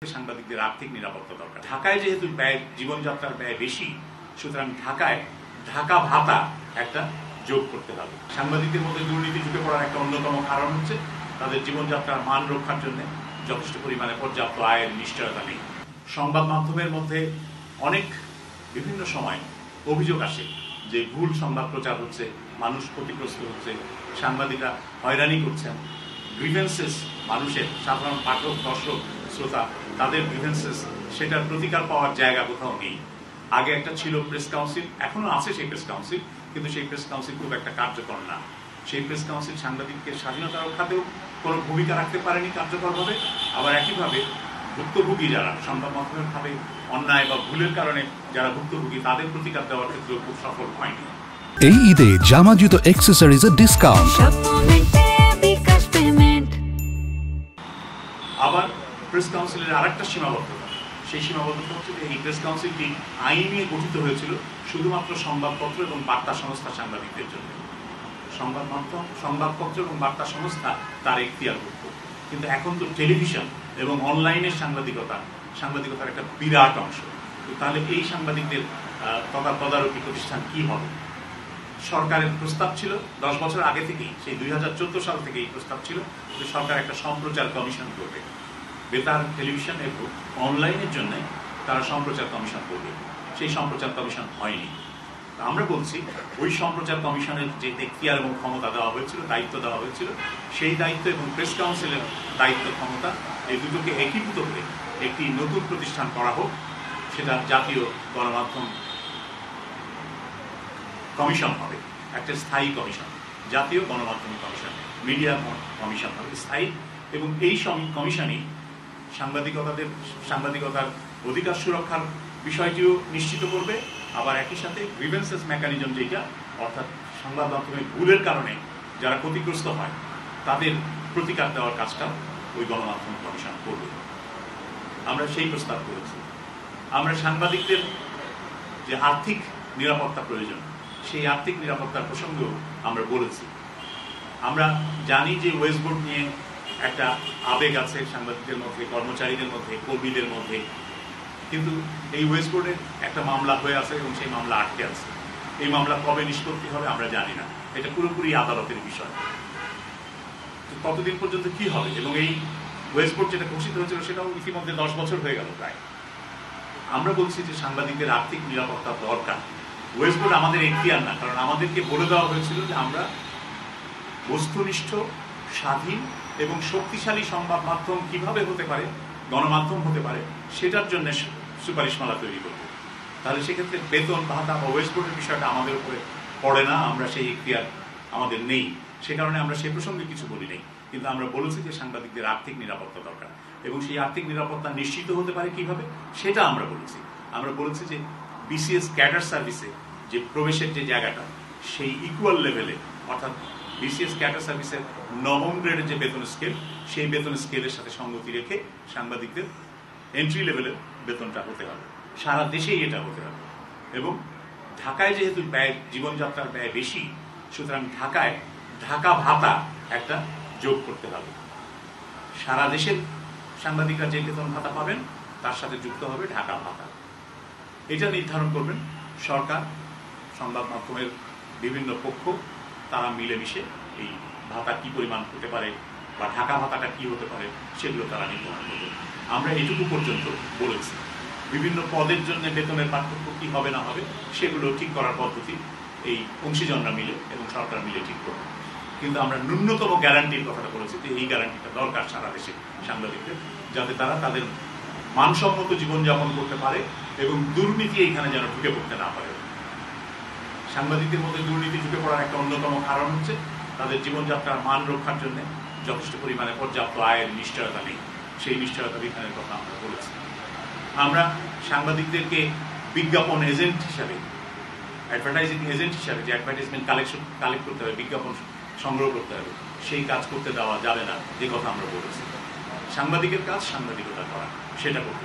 সাংবাদিকদের আর্থিক নিরাপত্তা দরকার। ঢাকায় যেহেতু ব্যয় জীবনযাত্রার ব্যয় বেশি, সুতরাং ঢাকায় ঢাকা ভাতা একটা যোগ করতে হবে। সাংবাদিকদের মধ্যে দুর্নীতি ঢুকে পড়ার একটা অন্যতম কারণ হচ্ছে তাদের জীবনযাত্রার মান রক্ষার জন্য যথেষ্ট পরিমাণে পর্যাপ্ত আয়ের নিশ্চয়তা নেই। সংবাদ মাধ্যমের মধ্যে অনেক বিভিন্ন সময় অভিযোগ আসে যে ভুল সংবাদ প্রচার হচ্ছে, মানুষ ক্ষতিগ্রস্ত হচ্ছে, সাংবাদিকরা হয়রানি করছেন। গ্রিভেন্সেস মানুষের, সাধারণ পাঠক, দর্শক, শ্রোতা, তাদের গ্রিভেন্সেস, সেটার প্রতিকার পাওয়ার জায়গা কোথাও নেই। আগে একটা ছিল প্রেস কাউন্সিল, এখনো আছে সেই প্রেস কাউন্সিল, কিন্তু সেই প্রেস কাউন্সিল খুব একটা কার্যকর না। সেই প্রেস কাউন্সিল সাংবাদিকদের স্বাধীনতা রক্ষাতেও কোনো ভূমিকা রাখতে পারেনি কার্যকরভাবে। আবার একইভাবে ভুক্তভোগী যারা সংবাদ মাধ্যমের ভাবে অন্যায় বা ভুলের কারণে যারা ভুক্তভোগী, তাদের প্রতিকার দেওয়ার ক্ষেত্রেও খুব সফল হয়নি। এই ঈদে জামা জুতো অ্যাক্সেসরিজের ডিসকাউন্ট। আবার প্রেস কাউন্সিলের আরেকটা সীমাবদ্ধতা, সেই সীমাবদ্ধতা হচ্ছে যে এই প্রেস কাউন্সিলটি আইন নিয়ে গঠিত হয়েছিল শুধুমাত্র সংবাদপত্র এবং বার্তা সংস্থা সাংবাদিকদের জন্য। সংবাদ মাধ্যম, সংবাদপত্র এবং বার্তা সংস্থা তার এখতিয়ার করত, কিন্তু এখন তো টেলিভিশন এবং অনলাইনের সাংবাদিকতার একটা বিরাট অংশ। তাহলে এই সাংবাদিকদের তদারকি প্রতিষ্ঠান কি হবে? সরকারের প্রস্তাব ছিল 10 বছর আগে থেকেই, সেই 2014 সাল থেকে এই প্রস্তাব ছিল যে সরকার একটা সম্প্রচার কমিশন করবে, বেতার, টেলিভিশন এবং অনলাইনের জন্য তারা সম্প্রচার কমিশন করবে। সেই সম্প্রচার কমিশন হয়নি। আমরা বলছি ওই সম্প্রচার কমিশনের যে এখতিয়ার এবং ক্ষমতা দেওয়া হয়েছিল, দায়িত্ব দেওয়া হয়েছিল, সেই দায়িত্ব এবং প্রেস কাউন্সিলের দায়িত্ব ক্ষমতা, এই দুটোকে একীভূত করে একটি নতুন প্রতিষ্ঠান করা হোক। সেটা জাতীয় গণমাধ্যম কমিশন হবে, একটা স্থায়ী কমিশন, জাতীয় গণমাধ্যম কমিশন, মিডিয়া কমিশন হবে স্থায়ী। এবং এই কমিশনই সাংবাদিকতার অধিকার সুরক্ষার বিষয়টিও নিশ্চিত করবে। আবার একই সাথে গ্রিভেন্সেস মেকানিজম, যেটা অর্থাৎ সংবাদ মাধ্যমের ভুলের কারণে যারা ক্ষতিগ্রস্ত হয় তাদের প্রতিকার দেওয়ার কাজটা ওই গণমাধ্যম কমিশন করবে। আমরা সেই প্রস্তাব করেছি। আমরা সাংবাদিকদের যে আর্থিক নিরাপত্তা প্রয়োজন, সেই আর্থিক নিরাপত্তার প্রসঙ্গেও আমরা বলেছি। আমরা জানি যে ওয়েস্ট বোর্ড নিয়ে একটা আবেগ আছে সাংবাদিকদের মধ্যে, কর্মচারীদের মধ্যে, কর্মীদের মধ্যে, কিন্তু এই ওয়েস্ট বোর্ডের একটা মামলা হয়ে আছে এবং সেই মামলা আটকে আছে। এই মামলা কবে নিষ্পত্তি হবে আমরা জানি না, এটা পুরোপুরি আদালতের বিষয়। কতদিন পর্যন্ত কি হবে? এবং এই ওয়েস্ট বোর্ড যেটা ঘোষিত হয়েছিল সেটাও ইতিমধ্যে 10 বছর হয়ে গেল প্রায়। আমরা বলছি যে সাংবাদিকদের আর্থিক নিরাপত্তা দরকার। ওয়েস্ট বোর্ড আমাদের এখতিয়ার না, কারণ আমাদেরকে বলে দেওয়া হয়েছিল যে আমরা বস্তুনিষ্ঠ, স্বাধীন এবং শক্তিশালী সংবাদ মাধ্যম কিভাবে হতে পারে, গণমাধ্যম হতে পারে, সেটার জন্য সুপারিশমালা তৈরি করব। তাহলে সেক্ষেত্রে বেতন ভাতা বা ওয়েস্ট বোর্ডের বিষয়টা আমাদের উপরে পড়ে না, আমরা সেই এখতিয়ার আমাদের নেই, সে কারণে আমরা সে প্রসঙ্গে কিছু বলি নাই। কিন্তু আমরা বলেছি যে সাংবাদিকদের আর্থিক নিরাপত্তা দরকার, এবং সেই আর্থিক নিরাপত্তা নিশ্চিত হতে পারে কিভাবে সেটা আমরা বলেছি। আমরা বলেছি যে বিসিএস ক্যাডার সার্ভিসে যে প্রবেশের যে জায়গাটা, সেই ইকুয়াল লেভেলে, অর্থাৎ বিসিএস ক্যাডার সার্ভিসের 9ম গ্রেডের যে বেতন স্কেল, সেই বেতন স্কেলের সাথে সঙ্গতি রেখে সাংবাদিকদের এন্ট্রি লেভেলের বেতনটা হতে হবে। সারা দেশেই এটা হতে হবে। এবং ঢাকায় যেহেতু জীবনযাত্রার ব্যয় বেশি, সুতরাং ঢাকায় ঢাকা ভাতা একটা যোগ করতে হবে। সারা দেশের সাংবাদিকরা যে বেতন ভাতা পাবেন তার সাথে যুক্ত হবে ঢাকা ভাতা। এটা নির্ধারণ করবেন সরকার, সংবাদ মাধ্যমের বিভিন্ন পক্ষ, তারা মিলেমিশে এই ভাতা কি পরিমাণ হতে পারে বা ঢাকা ভাতাটা কি হতে পারে সেগুলো তারা নির্ধারণ করবে। আমরা এটুকু পর্যন্ত বলেছি। বিভিন্ন পদের জন্য বেতনের পার্থক্য কি হবে না হবে সেগুলো ঠিক করার পদ্ধতি এই অংশীজনরা মিলে এবং সরকার মিলে ঠিক করবে। কিন্তু আমরা ন্যূনতম গ্যারান্টির কথাটা বলেছি যে এই গ্যারান্টিটা দরকার সারা দেশে সাংবাদিকদের, যাতে তারা তাদের মানসম্মত জীবনযাপন করতে পারে এবং দুর্নীতি এইখানে যেন ঢুকে পড়তে না পারে। সাংবাদিকদের মধ্যে দুর্নীতি ঢুকে পড়ার একটা অন্যতম কারণ হচ্ছে তাদের জীবনযাত্রার মান রক্ষার জন্য যথেষ্ট পরিমাণে পর্যাপ্ত আয়ের নিশ্চয়তা নেই। সেই নিশ্চয়তা বিধানের কথা আমরা বলেছি। আমরা সাংবাদিকদেরকে বিজ্ঞাপন এজেন্ট হিসাবে, অ্যাডভার্টাইজিং এজেন্ট হিসাবে, যে অ্যাডভার্টাইজমেন্ট কালেক্ট করতে হবে, বিজ্ঞাপন সংগ্রহ করতে হবে, সেই কাজ করতে দেওয়া যাবে না, যে কথা আমরা বলেছি। সাংবাদিকের কাজ সাংবাদিকতা করা, সেটা করতে